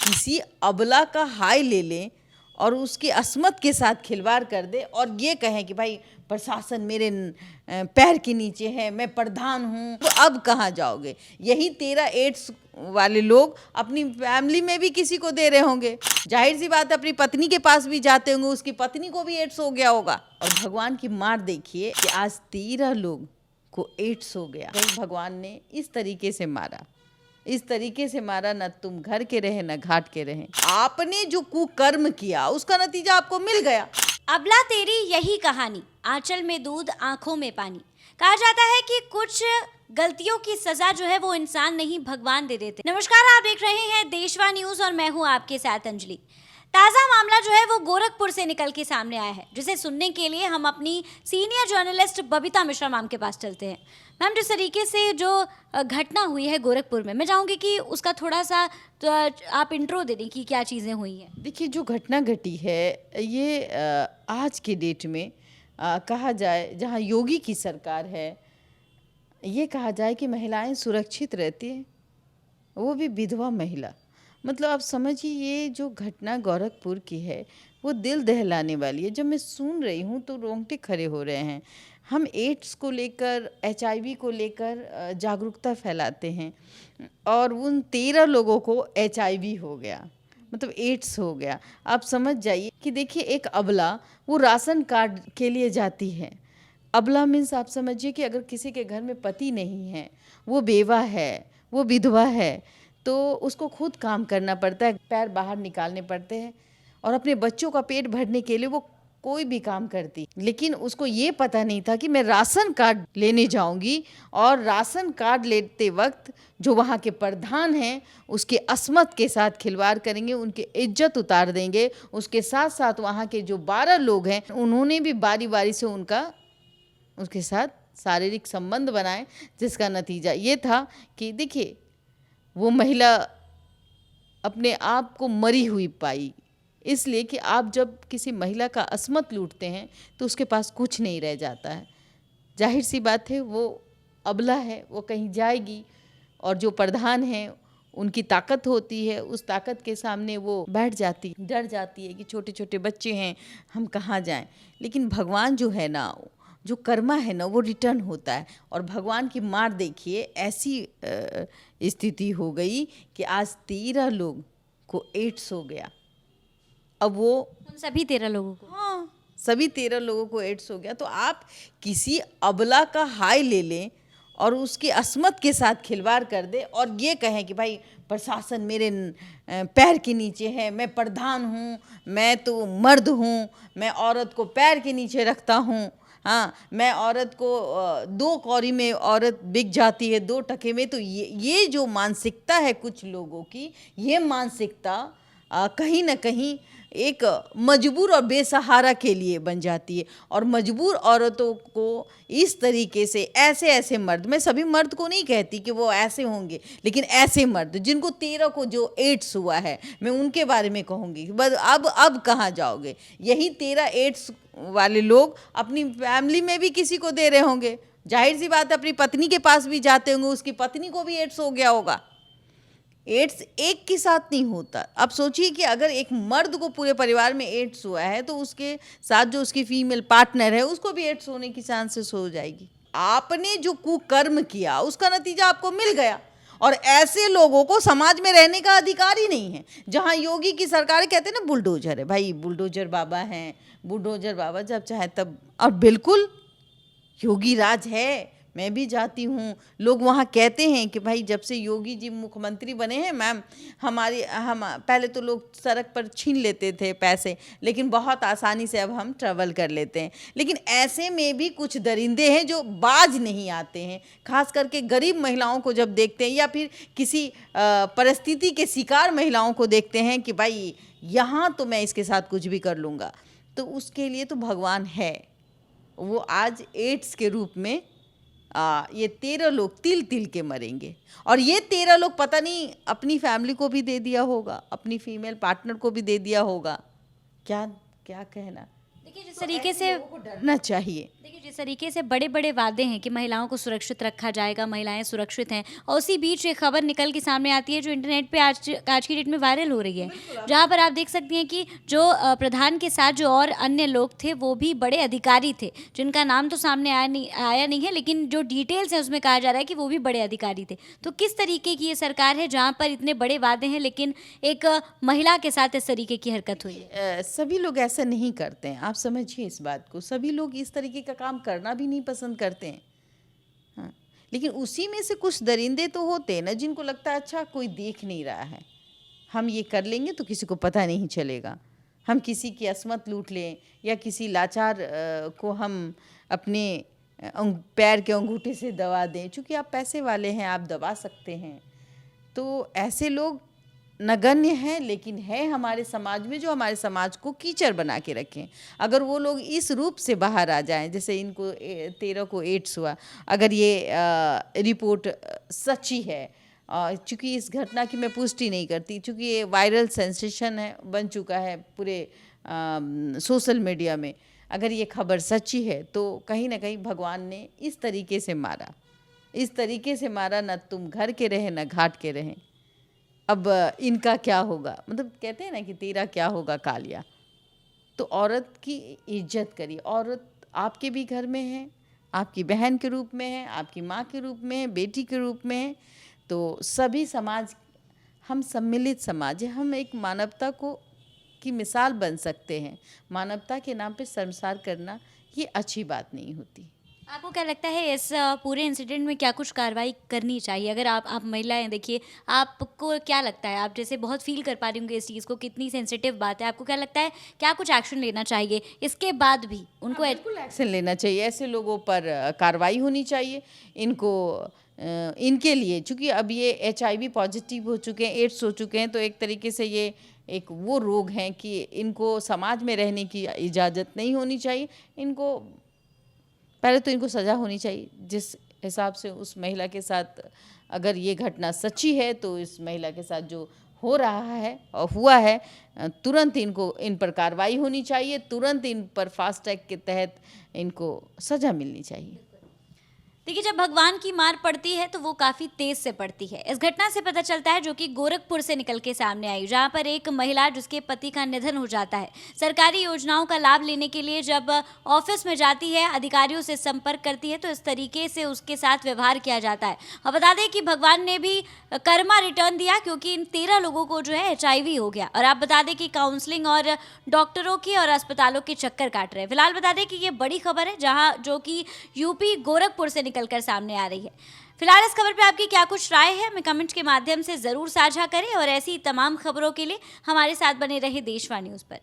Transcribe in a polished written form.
किसी अबला का हाय ले लें और उसकी अस्मत के साथ खिलवाड़ कर दे और ये कहें कि भाई प्रशासन मेरे पैर के नीचे है, मैं प्रधान हूँ, तो अब कहाँ जाओगे? यही 13 एड्स वाले लोग अपनी फैमिली में भी किसी को दे रहे होंगे। जाहिर सी बात है, अपनी पत्नी के पास भी जाते होंगे, उसकी पत्नी को भी एड्स हो गया होगा। और भगवान की मार देखिए कि आज 13 लोग को एड्स हो गया। भगवान ने इस तरीके से मारा, इस तरीके से मारा, न तुम घर के रहे न घाट के रहे। आपने जो कुकर्म किया उसका नतीजा आपको मिल गया। अबला तेरी यही कहानी, आंचल में दूध आंखों में पानी। कहा जाता है कि कुछ गलतियों की सजा जो है वो इंसान नहीं भगवान दे देते। नमस्कार, आप देख रहे हैं देशवा न्यूज और मैं हूं आपके साथ अंजलि। ताज़ा मामला जो है वो गोरखपुर से निकल के सामने आया है, जिसे सुनने के लिए हम अपनी senior journalist Babita Mishra ma'am के पास चलते हैं। मैम, जिस तरीके से जो घटना हुई है गोरखपुर में, मैं चाहूँगी कि उसका थोड़ा सा तो आप इंट्रो दे दें कि क्या चीज़ें हुई हैं। देखिए, जो घटना घटी है ये आज के डेट में कहा जाए, जहाँ योगी की सरकार है, ये कहा जाए कि महिलाएं सुरक्षित रहती हैं, वो भी विधवा महिला। मतलब आप समझिए, ये जो घटना गोरखपुर की है वो दिल दहलाने वाली है। जब मैं सुन रही हूँ तो रोंगटे खड़े हो रहे हैं। हम एड्स को लेकर, HIV को लेकर जागरूकता फैलाते हैं और उन 13 लोगों को HIV हो गया, मतलब एड्स हो गया। आप समझ जाइए कि देखिए, एक अबला वो राशन कार्ड के लिए जाती है। अबला मीन्स आप समझिए कि अगर किसी के घर में पति नहीं है, वो बेवा है, वो विधवा है, तो उसको खुद काम करना पड़ता है, पैर बाहर निकालने पड़ते हैं और अपने बच्चों का पेट भरने के लिए वो कोई भी काम करती। लेकिन उसको ये पता नहीं था कि मैं राशन कार्ड लेने जाऊंगी और राशन कार्ड लेते वक्त जो वहाँ के प्रधान हैं उसके अस्मत के साथ खिलवाड़ करेंगे, उनकी इज्जत उतार देंगे। उसके साथ साथ वहाँ के जो 12 लोग हैं उन्होंने भी बारी बारी से उसके साथ शारीरिक संबंध बनाए, जिसका नतीजा ये था कि देखिए, वो महिला अपने आप को मरी हुई पाई। इसलिए कि आप जब किसी महिला का अस्मत लूटते हैं तो उसके पास कुछ नहीं रह जाता है। जाहिर सी बात है, वो अबला है, वो कहीं जाएगी और जो प्रधान हैं उनकी ताकत होती है, उस ताकत के सामने वो बैठ जाती, डर जाती है कि छोटे छोटे बच्चे हैं, हम कहाँ जाएं। लेकिन भगवान जो है ना, जो कर्मा है ना, वो रिटर्न होता है। और भगवान की मार देखिए, ऐसी स्थिति हो गई कि आज 13 लोग को एड्स हो गया। अब वो उन सभी 13 लोगों को, हाँ, सभी 13 लोगों को एड्स हो गया। तो आप किसी अबला का हाय ले लें और उसकी अस्मत के साथ खिलवाड़ कर दे और ये कहें कि भाई प्रशासन मेरे पैर के नीचे है, मैं प्रधान हूँ, मैं तो मर्द हूँ, मैं औरत को पैर के नीचे रखता हूँ, हाँ, मैं औरत को 2 कौड़ी में औरत बिक जाती है, 2 टके में। तो ये जो मानसिकता है कुछ लोगों की, ये मानसिकता कहीं ना कहीं एक मजबूर और बेसहारा के लिए बन जाती है। और मजबूर औरतों को इस तरीके से ऐसे मर्द, मैं सभी मर्द को नहीं कहती कि वो ऐसे होंगे, लेकिन ऐसे मर्द जिनको 13 को जो एड्स हुआ है, मैं उनके बारे में कहूँगी। बस अब कहाँ जाओगे? यही 13 एड्स वाले लोग अपनी फैमिली में भी किसी को दे रहे होंगे। जाहिर सी बात है, अपनी पत्नी के पास भी जाते होंगे, उसकी पत्नी को भी एड्स हो गया होगा। एड्स एक के साथ नहीं होता। अब सोचिए कि अगर एक मर्द को पूरे परिवार में एड्स हुआ है तो उसके साथ जो उसकी फीमेल पार्टनर है उसको भी एड्स होने की चांसेस हो जाएगी। आपने जो कुकर्म किया उसका नतीजा आपको मिल गया और ऐसे लोगों को समाज में रहने का अधिकार ही नहीं है। जहाँ योगी की सरकार, कहते हैं ना बुलडोजर है, भाई बुलडोजर बाबा हैं, बुलडोजर बाबा जब चाहे तब। और बिल्कुल योगी राज है, मैं भी जाती हूँ। लोग वहाँ कहते हैं कि भाई जब से योगी जी मुख्यमंत्री बने हैं मैम, हम पहले तो लोग सड़क पर छीन लेते थे पैसे, लेकिन बहुत आसानी से अब हम ट्रैवल कर लेते हैं। लेकिन ऐसे में भी कुछ दरिंदे हैं जो बाज नहीं आते हैं, खास करके गरीब महिलाओं को जब देखते हैं या फिर किसी परिस्थिति के शिकार महिलाओं को देखते हैं कि भाई यहाँ तो मैं इसके साथ कुछ भी कर लूँगा, तो उसके लिए तो भगवान है। वो आज एड्स के रूप में ये 13 लोग तिल तिल के मरेंगे। और ये 13 लोग पता नहीं अपनी फैमिली को भी दे दिया होगा, अपनी फीमेल पार्टनर को भी दे दिया होगा। क्या क्या कहना। देखिए जिस तरीके से लोगों को डरना चाहिए। देखिए जिस तरीके से बड़े बड़े वादे हैं कि महिलाओं को सुरक्षित रखा जाएगा, महिलाएं सुरक्षित हैं, और उसी बीच एक खबर निकल के सामने आती है जो इंटरनेट पे आज की डेट में वायरल हो रही है, जहां पर आप देख सकती हैं कि जो प्रधान के साथ जो और अन्य लोग थे वो भी बड़े अधिकारी थे, जिनका नाम तो सामने आया नहीं है, लेकिन जो डिटेल्स है उसमें कहा जा रहा है कि वो भी बड़े अधिकारी थे। तो किस तरीके की ये सरकार है जहाँ पर इतने बड़े वादे हैं लेकिन एक महिला के साथ इस तरीके की हरकत हुई है? सभी लोग ऐसा नहीं करते हैं, आप समझिए इस बात को। सभी लोग इस तरीके का काम करना भी नहीं पसंद करते हैं। हाँ, लेकिन उसी में से कुछ दरिंदे तो होते हैं ना, जिनको लगता है अच्छा कोई देख नहीं रहा है, हम ये कर लेंगे तो किसी को पता नहीं चलेगा। हम किसी की असमत लूट लें या किसी लाचार को हम अपने पैर के अंगूठे से दबा दें, चूँकि आप पैसे वाले हैं, आप दबा सकते हैं। तो ऐसे लोग नगण्य हैं, लेकिन है हमारे समाज में, जो हमारे समाज को कीचड़ बना के रखें। अगर वो लोग इस रूप से बाहर आ जाएं, जैसे इनको 13 को एड्स हुआ, अगर ये रिपोर्ट सच्ची है, चूँकि इस घटना की मैं पुष्टि नहीं करती, चूँकि ये वायरल सेंसेशन है, बन चुका है पूरे सोशल मीडिया में, अगर ये खबर सच्ची है तो कहीं ना कहीं भगवान ने इस तरीके से मारा, इस तरीके से मारा, न तुम घर के रहे न घाट के रहे। अब इनका क्या होगा, मतलब कहते हैं ना कि तेरा क्या होगा कालिया। तो औरत की इज्जत करिए। औरत आपके भी घर में है, आपकी बहन के रूप में है, आपकी माँ के रूप में है, बेटी के रूप में है। तो सभी समाज, हम सम्मिलित समाज है, हम एक मानवता को की मिसाल बन सकते हैं। मानवता के नाम पे शर्मसार करना ये अच्छी बात नहीं होती। आपको क्या लगता है इस पूरे इंसिडेंट में क्या कुछ कार्रवाई करनी चाहिए? अगर आप महिलाएं, देखिए आपको क्या लगता है, आप जैसे बहुत फील कर पा रही होंगी इस चीज़ को, कितनी सेंसिटिव बात है, आपको क्या लगता है क्या कुछ एक्शन लेना चाहिए इसके बाद भी उनको? बिल्कुल एक्शन लेना चाहिए, ऐसे लोगों पर कार्रवाई होनी चाहिए। इनको इनके लिए, चूँकि अब ये HIV पॉजिटिव हो चुके हैं, एड्स हो चुके हैं, तो एक तरीके से ये एक वो रोग हैं कि इनको समाज में रहने की इजाज़त नहीं होनी चाहिए। इनको पहले तो इनको सज़ा होनी चाहिए। जिस हिसाब से उस महिला के साथ, अगर ये घटना सच्ची है तो इस महिला के साथ जो हो रहा है और हुआ है, तुरंत इन पर कार्रवाई होनी चाहिए, तुरंत इन पर फास्ट ट्रैक के तहत इनको सज़ा मिलनी चाहिए। देखिए जब भगवान की मार पड़ती है तो वो काफ़ी तेज से पड़ती है। इस घटना से पता चलता है, जो कि गोरखपुर से निकल के सामने आई, जहाँ पर एक महिला जिसके पति का निधन हो जाता है, सरकारी योजनाओं का लाभ लेने के लिए जब ऑफिस में जाती है, अधिकारियों से संपर्क करती है, तो इस तरीके से उसके साथ व्यवहार किया जाता है। और बता दें कि भगवान ने भी कर्मा रिटर्न दिया, क्योंकि इन 13 लोगों को जो है HIV हो गया। और आप बता दें कि काउंसलिंग और डॉक्टरों की और अस्पतालों के चक्कर काट रहे हैं। फिलहाल बता दें कि ये बड़ी खबर है, जहाँ जो कि यूपी गोरखपुर से निकलकर सामने आ रही है। फिलहाल इस खबर पे आपकी क्या कुछ राय है, हमें कमेंट के माध्यम से जरूर साझा करें, और ऐसी तमाम खबरों के लिए हमारे साथ बने रहे देशवा न्यूज़ पर।